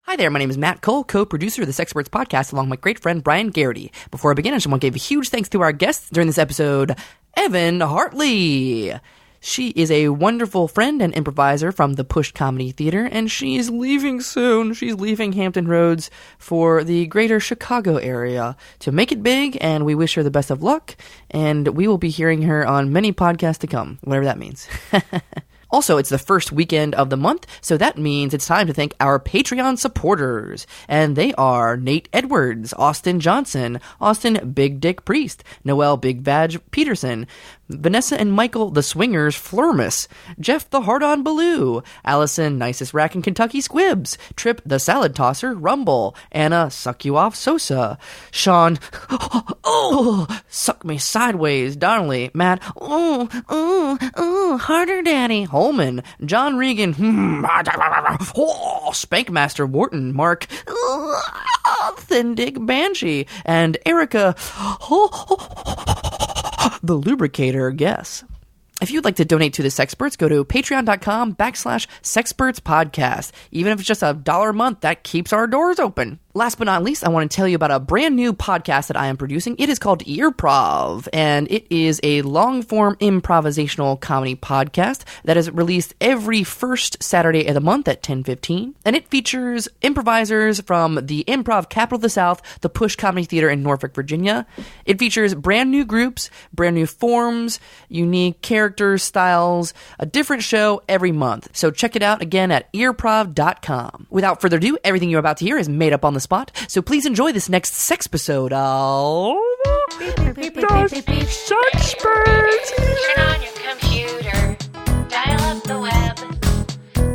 Hi there, my name is Matt Cole, co-producer of the Sexperts podcast, along with my great friend Brian Garrity. Before I begin, I just want to give a huge thanks to our guests during this episode, Evan Hartley. She is a wonderful friend and improviser from the Push Comedy Theater, and she is leaving soon. She's leaving Hampton Roads for the greater Chicago area to make it big, and we wish her the best of luck, and we will be hearing her on many podcasts to come, whatever that means. Also, it's the first weekend of the month, so that means it's time to thank our Patreon supporters. And they are Nate Edwards, Austin Johnson, Austin Big Dick Priest, Noel Big Vag Peterson, Vanessa and Michael the Swingers Flurmus, Jeff the Hard-On Baloo, Allison Nicest Rack in Kentucky Squibs, Trip the Salad Tosser Rumble, Anna Suck You Off Sosa, Sean Suck Me Sideways Donnelly, Matt Harder Daddy Holman, John Regan Spank Master Wharton, Mark Thin Dick Banshee, and Erica the Lubricator Guess. If you'd like to donate to the Sexperts, go to patreon.com/sexpertspodcast. Even if it's just $1 a month, that keeps our doors open. Last but not least, I want to tell you about a brand new podcast that I am producing. It is called Girl-Prov, and it is a long-form improvisational comedy podcast that is released every first Saturday of the month at 10:15. And it features improvisers from the Improv Capital of the South, the Push Comedy Theater in Norfolk, Virginia. It features brand new groups, brand new forms, unique characters, styles, a different show every month. So check it out again at earprov.com. Without further ado, everything you're about to hear is made up on the spot, so please enjoy this next sex episode of the Sexperts. Turn on your computer, dial up the web,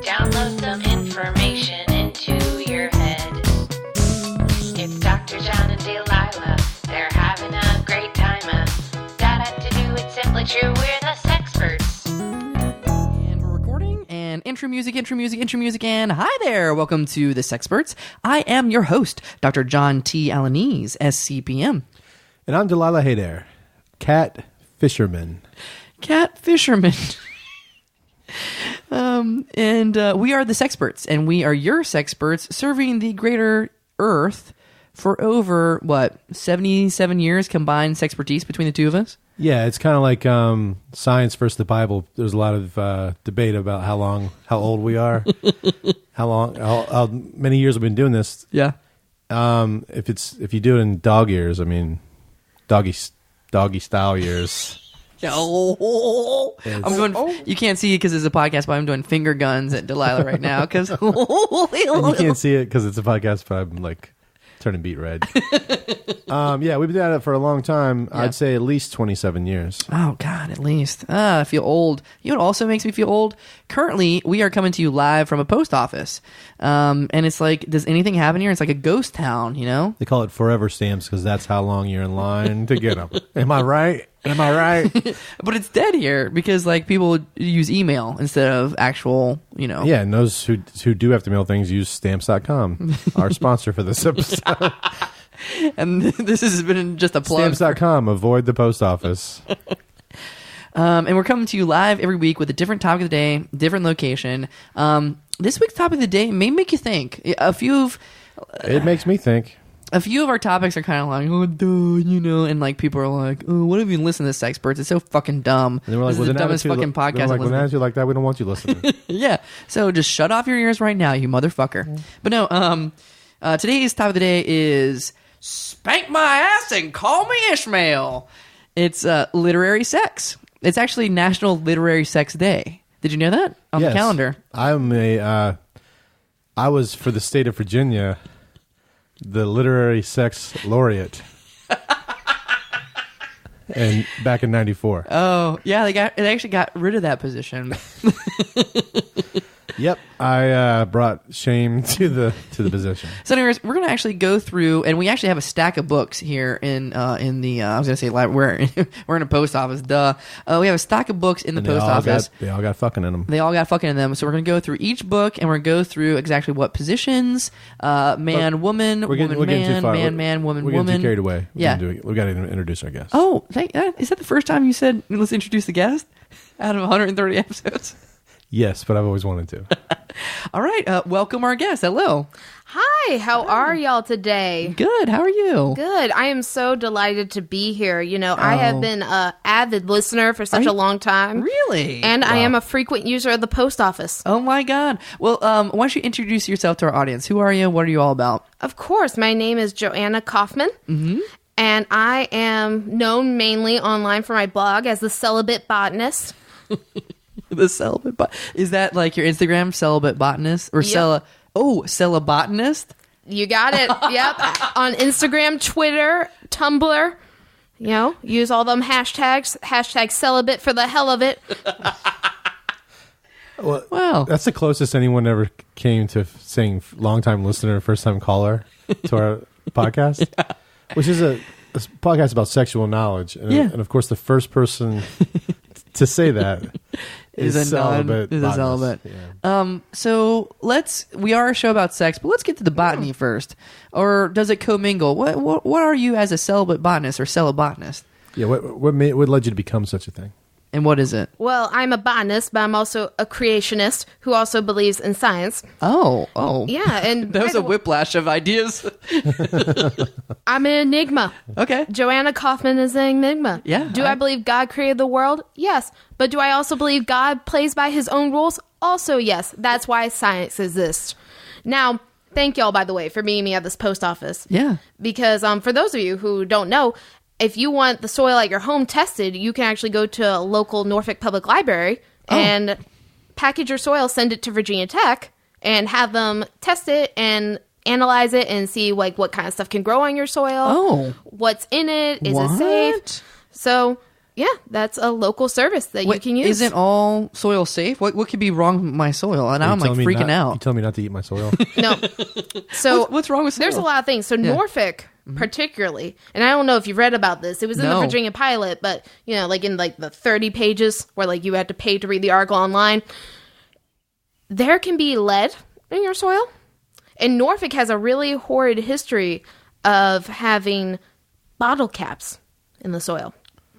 download some information into your head. It's Dr. John and Delilah, they're having a great time. Data to do, it's simply true, we're the Sexperts. And intro music, and hi there! Welcome to the Sexperts. I am your host, Dr. John T. Alanese, SCPM. And I'm Delilah. Hey there. Cat Fisherman. Cat Fisherman. And we are the Sexperts, and we are your Sexperts serving the greater Earth for over, 77 years combined sexpertise between the two of us? Yeah, it's kind of like science versus the Bible. There's a lot of debate about how old we are, how many years we've been doing this. Yeah. If you do it in dog years, I mean, doggy style years. Oh, I'm going. You can't see it because it's a podcast, but I'm doing finger guns at Delilah right now. Because you can't see it because it's a podcast, but I'm like turning beet red. Yeah, we've been at it for a long time. Yeah. I'd say at least 27 years. Oh, God, at least. I feel old. You know what also makes me feel old? Currently, we are coming to you live from a post office. And it's like, does anything happen here? It's like a ghost town, you know? They call it forever stamps because that's how long you're in line to get them. Am I right? But it's dead here because like people use email instead of actual, you know. Yeah, and those who do have to mail things use stamps.com, our sponsor for this episode. And this has been just a plug. Stamps.com, avoid the post office. And we're coming to you live every week with a different topic of the day, different location. This week's topic of the day may make you think. It makes me think. A few of our topics are kind of like, oh, duh, you know, and like people are like, oh, what have you listened to this Sexperts? It's so fucking dumb. And we're like, this is the dumbest fucking podcast. Like, with an attitude like that, we don't want you listening. Yeah. So just shut off your ears right now, you motherfucker. Yeah. But no, today's topic of the day is spank my ass and call me Ishmael. It's literary sex. It's actually National Literary Sex Day. Did you know that on the calendar? I was for the state of Virginia, the literary sex laureate. And back in 94. Oh, yeah, they actually got rid of that position. Yep, I brought shame to the position. So, anyways, we're gonna actually go through, and we actually have a stack of books here in the. I was gonna say we're in a post office. Duh. We have a stack of books in the post office. They all got fucking in them. They all got fucking in them. So we're gonna go through each book, and we're gonna go through exactly what positions, man, woman, woman, man, woman, we're woman. We're getting too carried away. Yeah, we got to introduce our guest. Oh, is that the first time you said let's introduce the guest out of 130 episodes? Yes, but I've always wanted to. All right. Welcome our guest. Hello. Hi, how are y'all today? Good. How are you? Good. I am so delighted to be here. You know, I have been an avid listener for such a long time. Really? And I am a frequent user of the post office. Oh my God. Well, why don't you introduce yourself to our audience? Who are you? What are you all about? Of course. My name is Joanna Kaufman. Mm-hmm. And I am known mainly online for my blog as the celibate botanist. The celibate is that like your Instagram, celibate botanist? Or Yep. celibotanist? You got it. Yep. On Instagram, Twitter, Tumblr. You know, use all them hashtags. Hashtag celibate for the hell of it. Well, Wow. that's the closest anyone ever came to saying long-time listener, first-time caller to our podcast, which is a podcast about sexual knowledge. And, Yeah. and of course, the first person to say that is a celibate. celibate. Yeah. So we are a show about sex, but let's get to the botany first. Or does it commingle? What are you as a celibate botanist or celibotanist? Yeah. What led you to become such a thing? And what is it? Well, I'm a botanist, but I'm also a creationist who also believes in science. Oh. Yeah, and That was by a the way, whiplash of ideas. I'm an enigma. Okay. Joanna Kaufman is an enigma. Yeah, Do I believe God created the world? Yes. But do I also believe God plays by his own rules? Also, yes. That's why science exists. Now, thank y'all, by the way, for meeting me at this post office. Yeah. Because for those of you who don't know, if you want the soil at your home tested, you can actually go to a local Norfolk Public Library and package your soil, send it to Virginia Tech, and have them test it and analyze it and see like what kind of stuff can grow on your soil. Oh. What's in it? Is What? it safe? So, yeah, that's a local service that you can use. Isn't all soil safe? What could be wrong with my soil? And now I'm like freaking You out. tell me not to eat my soil. No. So What's wrong with soil? There's a lot of things. So Norfolk, particularly, and I don't know if you've read about this. It was in the No. Virginia pilot, but you know, like in like the 30 pages where like you had to pay to read the article online. There can be lead in your soil, and Norfolk has a really horrid history of having bottle caps in the soil.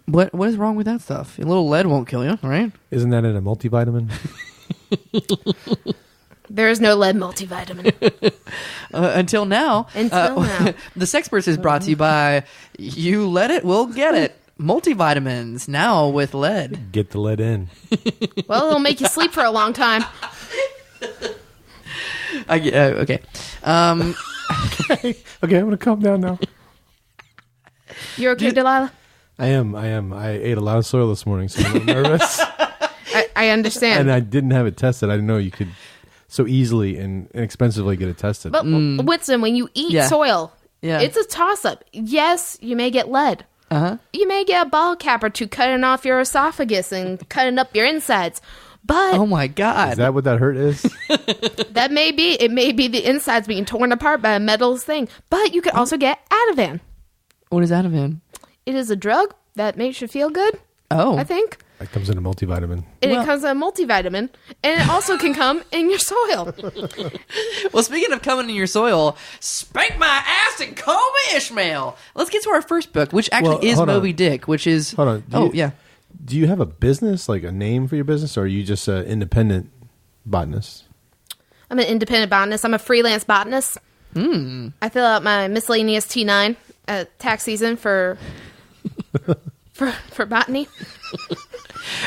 What is wrong with that stuff? A little lead won't kill you, right? Isn't that in a multivitamin? There is no lead multivitamin. Until now. Until now. The Sexperts is brought to you by You Let It, We'll Get It. Multivitamins, now with lead. Get the lead in. Well, it'll make you sleep for a long time. Okay. Okay, I'm going to calm down now. You're okay, Delilah? I am. I ate a lot of soil this morning, so I'm a little nervous. I understand. And I didn't have it tested. I didn't know you could so easily and inexpensively get it tested. But Whitson, when you eat Yeah. soil, Yeah. it's a toss-up. Yes, you may get lead. Uh-huh. You may get a bottle cap or two cutting off your esophagus and cutting up your insides. But Oh my God. Is that what that hurt is? that may be, it may be the insides being torn apart by a metal thing. But you could also get Ativan. What is Ativan? It is a drug that makes you feel good, Oh. I think. It comes in a multivitamin. And Well- it comes in a multivitamin. And it also can come in your soil. Well, speaking of coming in your soil, spank my ass and call me Ishmael. Let's get to our first book, which actually Well, is hold on. Moby Dick, which is... Hold on. Oh, yeah. Do you have a business, like a name for your business, or are you just an independent botanist? I'm an independent botanist. I'm a freelance botanist. I fill out my miscellaneous T9 at tax season for botany.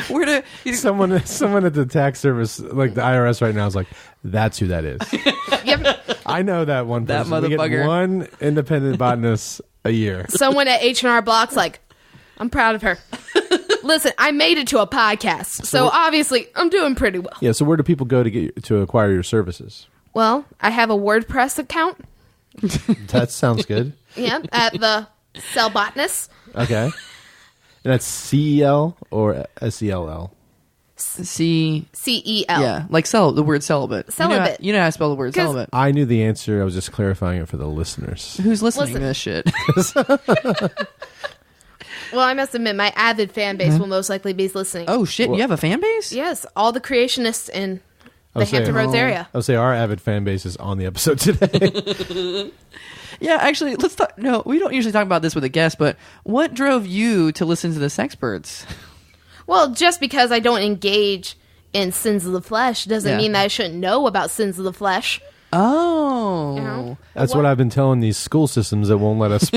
Where do... Someone at the tax service, like the IRS right now, is like, that's who that is. Yep. I know that one That person. We motherfucker. get one independent botanist a year. Someone at H&R Block's like, I'm proud of her. Listen, I made it to a podcast, so obviously I'm doing pretty well. Yeah. So where do people go to acquire your services? Well, I have a WordPress account. That sounds good. Yeah, at the Cell Botanist. Okay. And that's CEL or SELL? C... CEL. Yeah, like the word celibate. Celibate. You know how to spell the word 'Cause- celibate. I knew the answer. I was just clarifying it for the listeners. Who's listening Listen. to this shit? Well, I must admit, my avid fan base will most likely be listening. Oh, shit. You have a fan base? Yes, all the creationists in the I'll say- Hampton Roads area. I would say our avid fan base is on the episode today. Yeah, actually, let's talk. No, we don't usually talk about this with a guest, but what drove you to listen to the Sexperts? Well, just because I don't engage in Sins of the Flesh doesn't mean that I shouldn't know about Sins of the Flesh. Oh. You know? That's what I've been telling these school systems that won't let us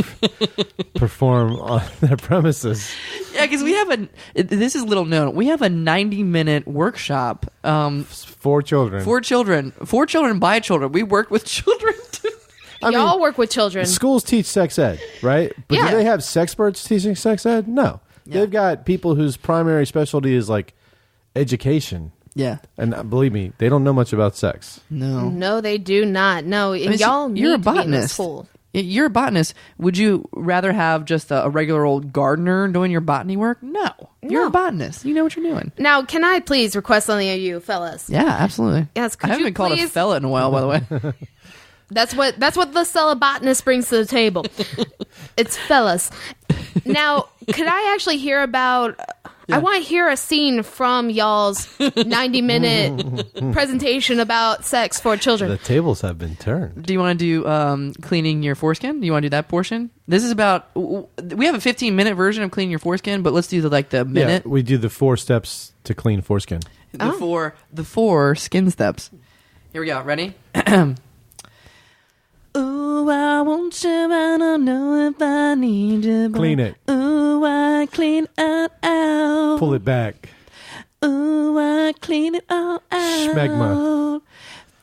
perform on their premises. Yeah, because we have this is little known. We have a 90-minute workshop. For children. For children by children. We work with children too. Y'all work with children. Schools teach sex ed, right? But Yeah. do they have sexperts teaching sex ed? No. Yeah. They've got people whose primary specialty is like education. Yeah. And believe me, they don't know much about sex. No, they do not. No, and I mean, y'all need you're a to be in this botanist. school. You're a botanist. Would you rather have just a regular old gardener doing your botany work? No. You're No. a botanist. You know what you're doing. Now, can I please request something of you, fellas? Yeah, absolutely. Yes, could I haven't you been called a please- fella in a while, by the way. That's what the celibatonist brings to the table. It's fellas. Now, could I actually hear about? I want to hear a scene from y'all's 90-minute presentation about sex for children. The tables have been turned. Do you want to do cleaning your foreskin? Do you want to do that portion? This is about. We have a 15-minute version of cleaning your foreskin, but let's do the minute. Yeah, we do the 4 steps to clean foreskin. The four skin steps. Here we go. Ready? Ooh, I want you, I don't know if I need you. But Clean it. Ooh, I clean it out. Pull it back. Ooh, I clean it all out. Schmegma.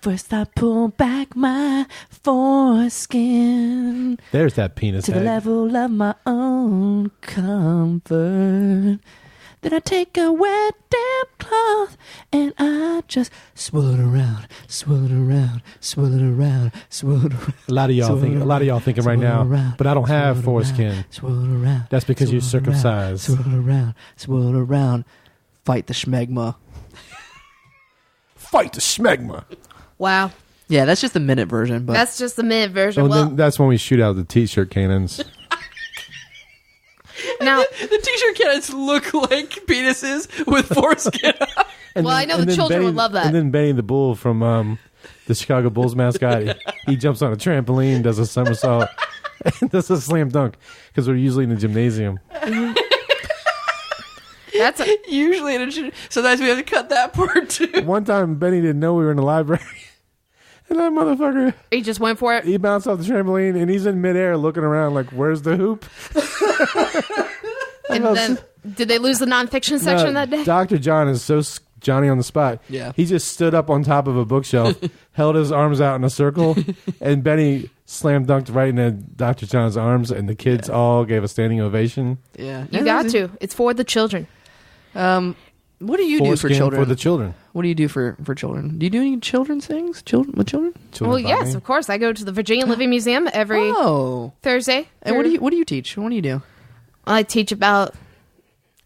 First I pull back my foreskin There's that penis to the head. level of my own comfort. Then I take a wet, damp cloth and I just swirl it around, swirl it around, swirl it around, swirl it around. A lot of y'all thinking right now, but I don't have foreskin. Swirl it around. That's because you're circumcised. Swirl it around, swirl it around. Fight the schmegma. Fight the schmegma. Wow, Yeah, that's just the minute version. But that's just the minute version. And Well, then that's when we shoot out the t-shirt cannons. now, the t-shirt cannons look like penises with foreskin. And Well, I know the then children would love that. And then Benny the Bull from the Chicago Bulls mascot, he jumps on a trampoline, does a somersault, and does a slam dunk because we're usually in the gymnasium. that's a, Usually, sometimes we have to cut that part too. One time, Benny didn't know we were in the library, and that motherfucker, he just went for it. he bounced off the trampoline, and he's in midair looking around like, where's the hoop? And then, did they lose the nonfiction section that day? Dr. John is so Johnny on the spot. Yeah. He just stood up on top of a bookshelf, held his arms out in a circle, and Benny slam dunked right into Dr. John's arms, and the kids all gave a standing ovation. Yeah, You got to. It's for the children. What do you do for Foreskin children? for the children. What do you do for children? Do you do any children's things? With children? Children Well, yes, botany. of course. I go to the Virginia Living Museum every Oh, Thursday. and what do you teach? What do you do? I teach about.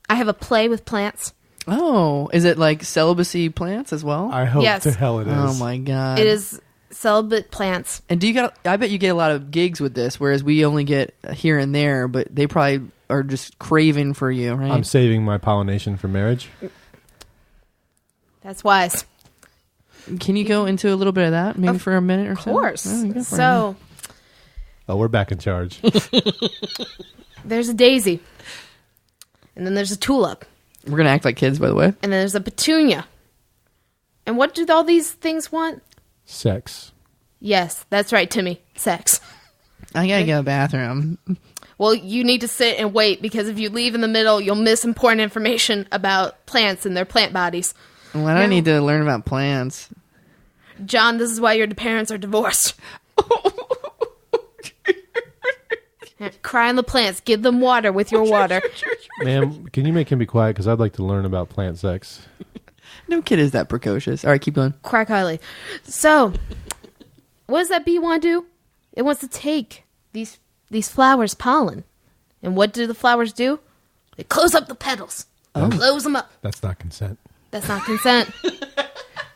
I have a play with plants. Oh, is it like celibacy plants as well? I hope Yes. to hell it is. Oh my god! It is celibate plants. And I bet you get a lot of gigs with this, whereas we only get here and there. But they probably are just craving for you, right? I'm saving my pollination for marriage. That's wise. Can you go into a little bit of that, maybe for a minute or so? Of course. Oh, go for it. So Oh, we're back in charge. there's a daisy, and then there's a tulip, We're gonna act like kids, by the way. and then there's a petunia. And what do all these things want? Sex. Yes, that's right, Timmy. Sex. I gotta go to the bathroom. Well, you need to sit and wait because if you leave in the middle, you'll miss important information about plants and their plant bodies. Why do I need to learn about plants? John, this is why your parents are divorced. Cry on the plants. Give them water with your water. Ma'am, can you make him be quiet? Because I'd like to learn about plant sex. No kid is that precocious. All right, keep going. Cry Kylie. So, what does that bee want to do? It wants to take these flowers' pollen. And what do the flowers do? They close up the petals. Close them up. That's not consent. That's not consent.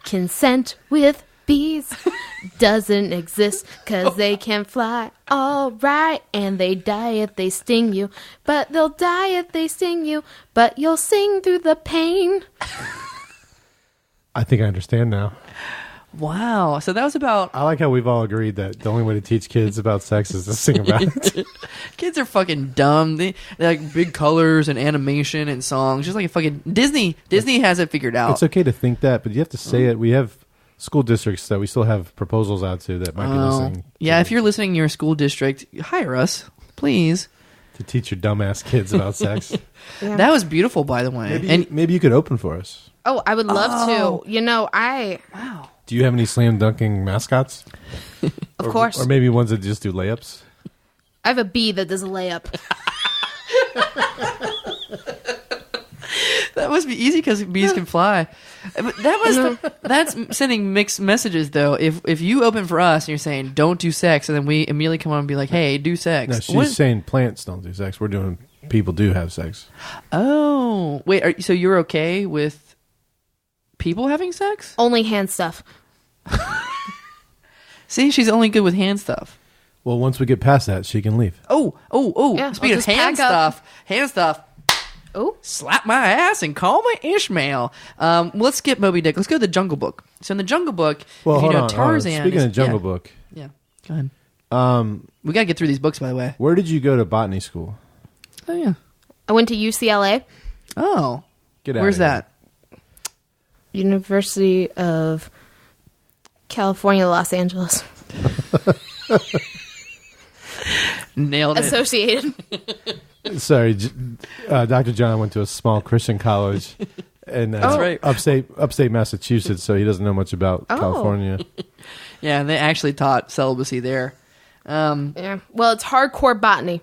Consent with bees doesn't exist because they can fly all right and they die if they sting you, but they'll die if they sting you, but you'll sing through the pain. I think I understand now. Wow. So that was about... I like how we've all agreed that the only way to teach kids about sex is to sing about it. Kids are fucking dumb. They like big colors and animation and songs. Just like a fucking... Disney has it figured out. It's okay to think that, but you have to say it. We have school districts that we still have proposals out to that might be listening. Yeah, if you're listening in your school district, hire us, please. To teach your dumbass kids about sex. Yeah. That was beautiful, by the way. Maybe you could open for us. Oh, I would love to. You know, Wow. Do you have any slam dunking mascots? Of course. Or maybe ones that just do layups? I have a bee that does a layup. That must be easy because bees can fly. That's sending mixed messages, though. If you open for us and you're saying, don't do sex, and then we immediately come on and be like, hey, do sex. No, she's saying plants don't do sex. We're doing people do have sex. Oh. Wait, so you're okay with people having sex? Only hand stuff. See, she's only good with hand stuff. Well, once we get past that, she can leave. Oh. Yeah, Speaking I'll of just hand stuff. Oh. Slap my ass and call me Ishmael. Let's skip Moby Dick. Let's go to the Jungle Book. So in the Jungle Book, Well, if you hold know on. Tarzan. Speaking of Jungle yeah. Book, Yeah, go ahead. We got to get through these books, by the way. where did you go to botany school? Oh, yeah. I went to UCLA, Oh. Get out Where's of here. that? University of California, Los Angeles. Nailed it. Associated. Sorry, Dr. John went to a small Christian college in That's right. upstate Massachusetts, so he doesn't know much about California. Yeah, and they actually taught celibacy there. Yeah. Well, it's hardcore botany.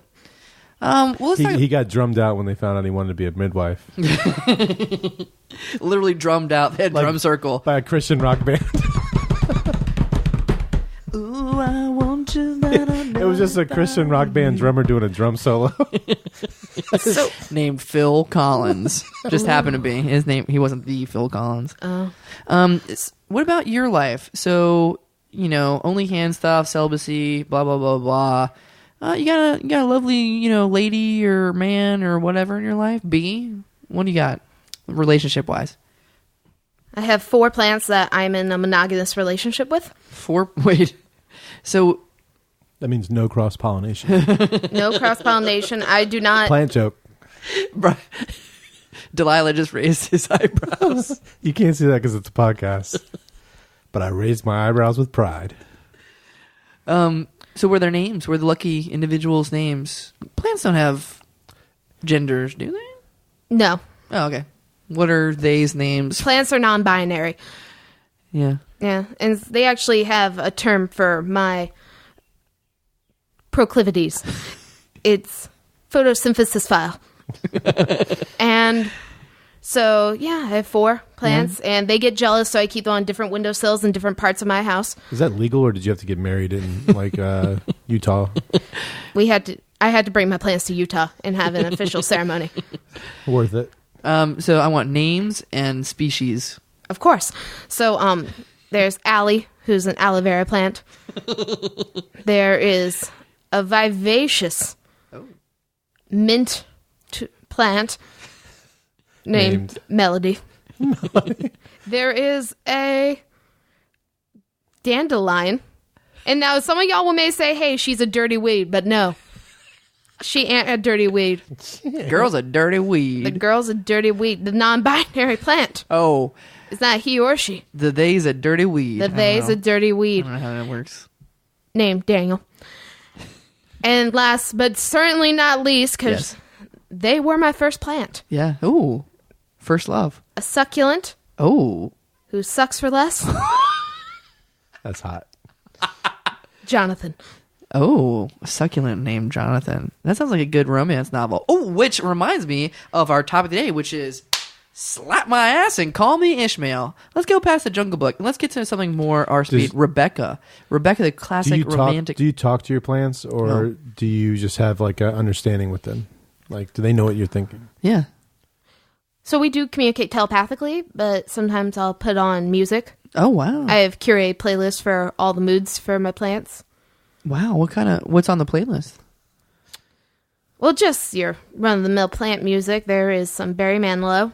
Well, let's talk, He got drummed out when they found out he wanted to be a midwife literally drummed out that drum circle. by a Christian rock band. Ooh, I want you. It was just a Christian rock band drummer doing a drum solo. So, Named Phil Collins. Just happened to be his name. He wasn't the Phil Collins. What about your life? So, only hand stuff, celibacy, blah blah blah blah. You got a lovely, lady or man or whatever in your life. B, what do you got, relationship wise? I have 4 plants that I'm in a monogamous relationship with. 4. Wait. So That means no cross pollination. No cross-pollination. I do not... Plant joke. Delilah just raised his eyebrows. You can't see that because it's a podcast. But I raised my eyebrows with pride. So were their names? Were the lucky individuals' names? Plants don't have genders, do they? No. Oh, okay. What are they's names? Plants are non-binary. Yeah. Yeah. And they actually have a term for my proclivities. It's photosynthesis file. And so, yeah, I have 4 plants, and they get jealous, so I keep them on different windowsills in different parts of my house. Is that legal, or did you have to get married in Utah? I had to bring my plants to Utah and have an official ceremony. Worth it. So I want names and species. Of course. So there's Allie, who's an aloe vera plant. There is a vivacious mint plant named Melody. There is a dandelion. And now some of y'all may say, hey, she's a dirty weed, but no. She ain't a dirty weed. Girl's a dirty weed. The girl's a dirty weed. The non-binary plant. Oh. It's not he or she. The they's a dirty weed. The they's a dirty weed. I don't know how that works. Named Daniel. And last but certainly not least, because they were my first plant. Yeah. Ooh. First love. A succulent Oh. who sucks for less. That's hot. Jonathan. Oh, a succulent named Jonathan. That sounds like a good romance novel. Oh, which reminds me of our topic today, which is slap my ass and call me Ishmael. Let's go past the Jungle Book and let's get to something more our speed. Rebecca, the classic romantic. Do you talk to your plants, or do you just have like an understanding with them? Like, do they know what you're thinking? Yeah. So we do communicate telepathically, but sometimes I'll put on music. Oh, wow. I have curated playlists for all the moods for my plants. Wow. What's on the playlist? Well, just your run-of-the-mill plant music. There is some Barry Manilow.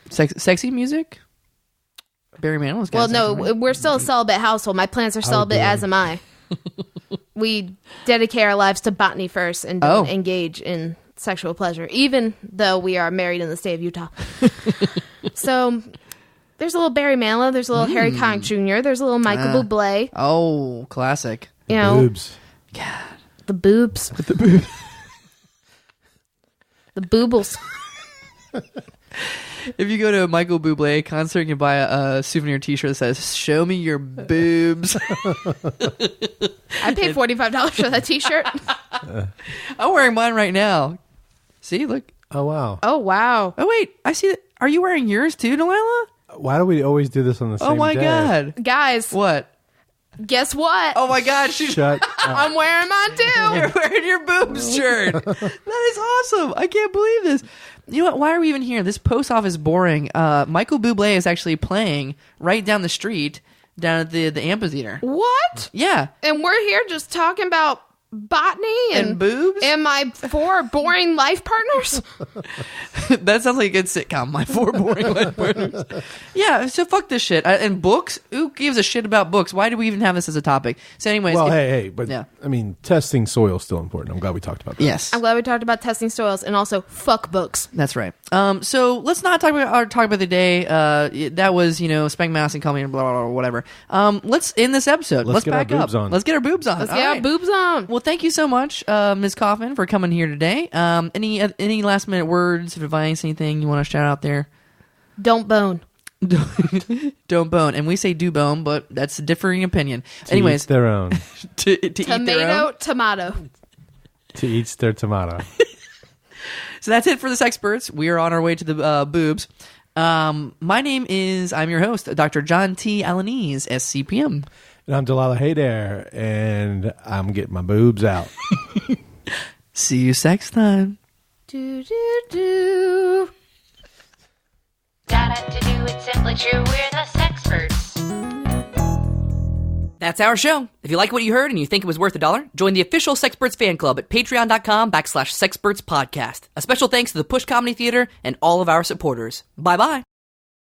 Sexy music? Barry Manilow's got Well, sex no, with me. we're still a celibate household. My plants are celibate, as am I. We dedicate our lives to botany first and don't engage in sexual pleasure, even though we are married in the state of Utah. So there's a little Barry Manilow, there's a little Harry Connick Jr., there's a little Michael Bublé. Oh, classic. You know, Boobs. the boobs. The boob. The boobles. If you go to a Michael Bublé concert, you can buy a souvenir T-shirt that says "Show me your boobs." I paid $45 for that T-shirt. I'm wearing mine right now. See, look. Oh, wow. Oh, wow. Oh wait, I see that. Are you wearing yours too, Delilah? Why do we always do this on the same day? Oh my god. Guys, What? guess what? Oh my god, she's Shut up. I'm wearing mine too. You're wearing your boobs shirt. That is awesome. I can't believe this. You know what? Why are we even here? This post office is boring. Michael Bublé is actually playing right down the street, down at the amphitheater. What? Yeah. And we're here just talking about botany And boobs? and my 4 boring life partners. That sounds like a good sitcom. My 4 boring life partners. Yeah, so fuck this shit. And books? Who gives a shit about books? Why do we even have this as a topic? So anyways. Well, hey, but Yeah. I mean, testing soil is still important. I'm glad we talked about that. Yes. I'm glad we talked about testing soils and also fuck books. That's right. So let's not talk about the day. That was, Spank Mouse and Call Me and blah, blah, blah, whatever. Let's end this episode. Let's get our back up. boobs on. Let's get our boobs on. Let's All get our right. boobs on. Well, thank you so much, Ms. Kaufman, for coming here today. Any last minute words of advice, anything you want to shout out there? Don't bone. Don't bone. And we say do bone, but that's a differing opinion. To Anyways, each their own. to eat their own. Tomato. To each their tomato. So that's it for the Sexperts. We are on our way to the boobs. My name is, I'm your host, Dr. John T. Alanese, SCPM. And I'm Delilah Haydair, and I'm getting my boobs out. See you sex time. Do, do, do. Da-da-da-do, it's simply true, we're the Sexperts. That's our show. If you like what you heard and you think it was worth $1, join the official Sexperts fan club at patreon.com/Sexperts podcast. A special thanks to the Push Comedy Theater and all of our supporters. Bye-bye.